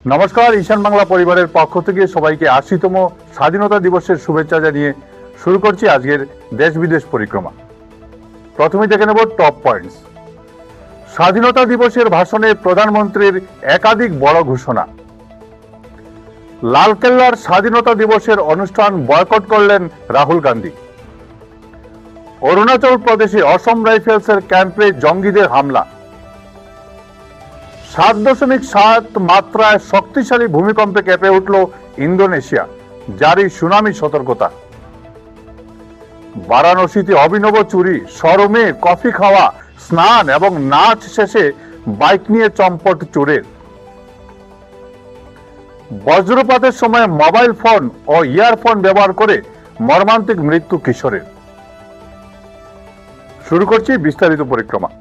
নমস্কার, ঈশান বাংলা পরিবারের পক্ষ থেকে সবাইকে ৮০তম স্বাধীনতা দিবসের শুভেচ্ছা জানিয়ে শুরু করছি আজকের দেশ বিদেশ পরিক্রমা। প্রথমে দেখে নেব টপ পয়েন্টস। স্বাধীনতা দিবসের ভাষণে প্রধানমন্ত্রীর একাধিক বড় ঘোষণা। লালকেল্লার স্বাধীনতা দিবসের অনুষ্ঠান বয়কট করলেন রাহুল গান্ধী। অরুণাচল প্রদেশে অসম রাইফেলসের ক্যাম্পে জঙ্গিদের হামলা। ৭.৭ মাত্রায় শক্তিশালী ভূমিকম্পে কেঁপে উঠল ইন্দোনেশিয়া, জারি সুনামি সতর্কতা। বারাণসীতে অভিনব চুরি, শরমে কফি খাওয়া, স্নান এবং নাচ শেষে বাইক নিয়ে চম্পট চোরের। বজ্রপাতের সময় মোবাইল ফোন ও ইয়ারফোন ব্যবহার করে মর্মান্তিক মৃত্যু কিশোরের। শুরু করছি বিস্তারিত পরিক্রমা।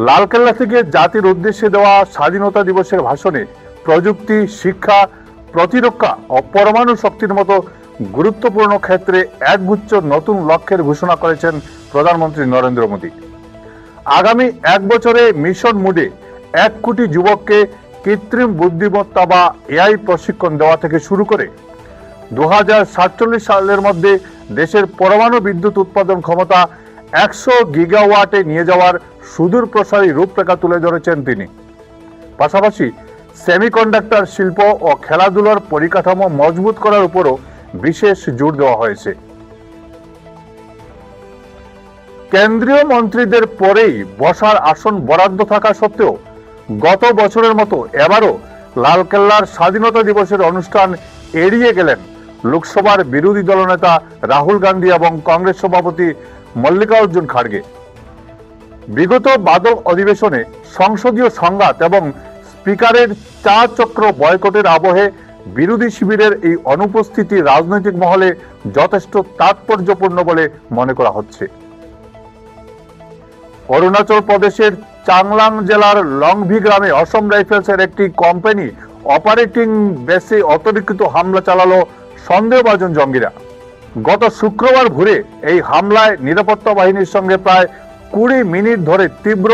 লালকেল্লা থেকে জাতির উদ্দেশ্যে দেওয়া স্বাধীনতা দিবসের ভাষণে প্রযুক্তি, শিক্ষা, প্রতিরক্ষা ও পরমাণু শক্তির মতো গুরুত্বপূর্ণ ক্ষেত্রে একগুচ্ছ নতুন লক্ষ্যের ঘোষণা করেছেন প্রধানমন্ত্রী নরেন্দ্র মোদী। আগামী 1 বছরে মিশন মুডে 1 কোটি যুবককে কৃত্রিম বুদ্ধিমত্তা বা এআই প্রশিক্ষণ দেওয়া থেকে শুরু করে 2047 সালের মধ্যে দেশের পরমাণু বিদ্যুৎ উৎপাদন ক্ষমতা 100 গিগাওয়াটে নিয়ে যাওয়ার সুদূর প্রসারী রূপরেখা তুলে ধরেছেন তিনি। পাশাপাশি সেমিকন্ডাক্টর শিল্প ও খেলাধুলার পরিকাঠামো মজবুত করার উপরও বিশেষ জোর দেওয়া হয়েছে। কেন্দ্রীয় মন্ত্রীদের পরেই বসার আসন বরাদ্দ থাকা সত্ত্বেও গত বছরের মতো এবারও লালকেল্লার স্বাধীনতা দিবসের অনুষ্ঠান এড়িয়ে গেলেন লোকসভার বিরোধী দলনেতা রাহুল গান্ধী এবং কংগ্রেস সভাপতি মল্লিকার্জুন খাড়গে। বিগত বাদল অধিবেশনে সংসদীয় সংঘাত এবং স্পিকারের 4 চক্র বয়কটের আবহে বিরোধী শিবিরের এই অনুপস্থিতি রাজনৈতিক মহলে যথেষ্ট তাৎপর্যপূর্ণ বলে মনে করা হচ্ছে। অরুণাচল প্রদেশের চাংলাং জেলার লংভি গ্রামে অসম রাইফেলসের একটি কোম্পানি অপারেটিং বেসে অতর্কিত হামলা চালালো সন্দেহভাজন জঙ্গিরা। গত শুক্রবার ভোরে এই হামলায় নিরাপত্তা বাহিনীর সঙ্গে প্রায় 20 মিনিট ধরে তীব্র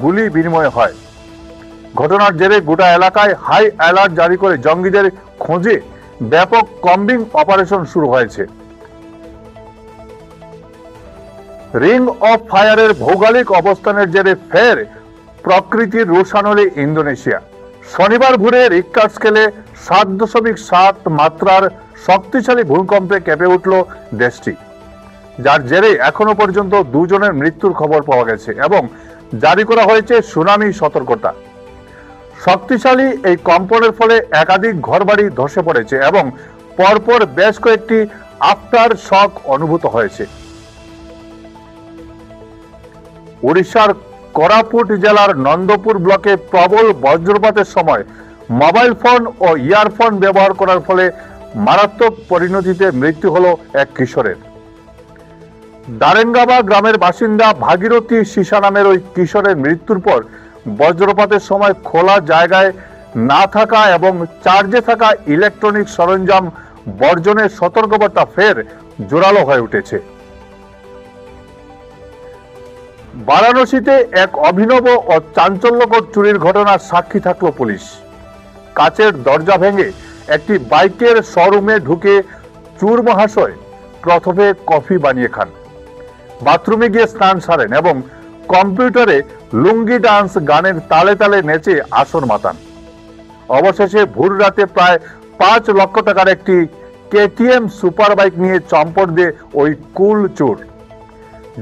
গুলি বিনিময় হয়। ঘটনার জেরে গোটা এলাকায় হাই অ্যালার্ট জারি করে জঙ্গিদের খোঁজে ব্যাপক কম্বিং অপারেশন শুরু হয়েছে। রিং অফ ফায়ারের ভৌগোলিক অবস্থানের জেরে ফের প্রকৃতির রোষানলে ইন্দোনেশিয়া। শনিবার ভোরে রিক্টার স্কেলে 7.7 মাত্রার শক্তিশালী ভূমিকম্পে কেঁপে উঠল দেশটি, যার জেরে এখনো পর্যন্ত 2 জনের মৃত্যুর খবর পাওয়া গেছে এবং জারি করা হয়েছে সুনামি সতর্কতা। শক্তিশালী এই কম্পনের ফলে একাধিক ঘরবাড়ি ধসে পড়েছে এবং পরপর বেশ কয়েকটি আফটার শক অনুভূত হয়েছে। ওড়িশার কোরাপুট জেলার নন্দপুর ব্লকে প্রবল বজ্রপাতের সময় মোবাইল ফোন ও ইয়ারফোন ব্যবহার করার ফলে মারাত্মক পরিণতিতে মৃত্যু হলো এক কিশোরের। দারেঙ্গাবা গ্রামের বাসিন্দা ভাগীরথী সিসা নামের ওই কিশোরের মৃত্যুর পর বজ্রপাতের সময় খোলা জায়গায় না থাকা এবং চার্জে থাকা ইলেকট্রনিক সরঞ্জাম বর্জনের সতর্কবার্তা ফের জোরালো হয়ে উঠেছে। বারাণসীতে এক অভিনব ও চাঞ্চল্যকর চুরির ঘটনার সাক্ষী থাকলো পুলিশ। কাচের দরজা ভেঙে একটি বাইকের শোরুমে ঢুকে চোর মহাশয় প্রথমে কফি বানিয়ে খান, বাথরুমে গিয়ে স্নান সারেন এবং কম্পিউটারে লুঙ্গি ডান্স গানের তালে তালে নেচে আসর মাতান। অবশেষে ভোর রাতে প্রায় 5 লক্ষ টাকার একটি কেটিএম সুপার বাইক নিয়ে চম্পট দিয়ে ওই কুল চোর,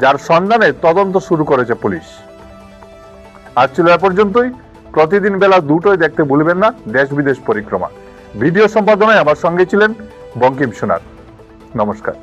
যার সন্ধানে তদন্ত শুরু করেছে পুলিশ। আজ ছিল এ পর্যন্তই। প্রতিদিন বেলা 2টোয় দেখতে ভুলবেন না দেশ বিদেশ পরিক্রমা। ভিডিও সম্পাদনায় আমার সঙ্গে ছিলেন বঙ্কিম সোনার। নমস্কার।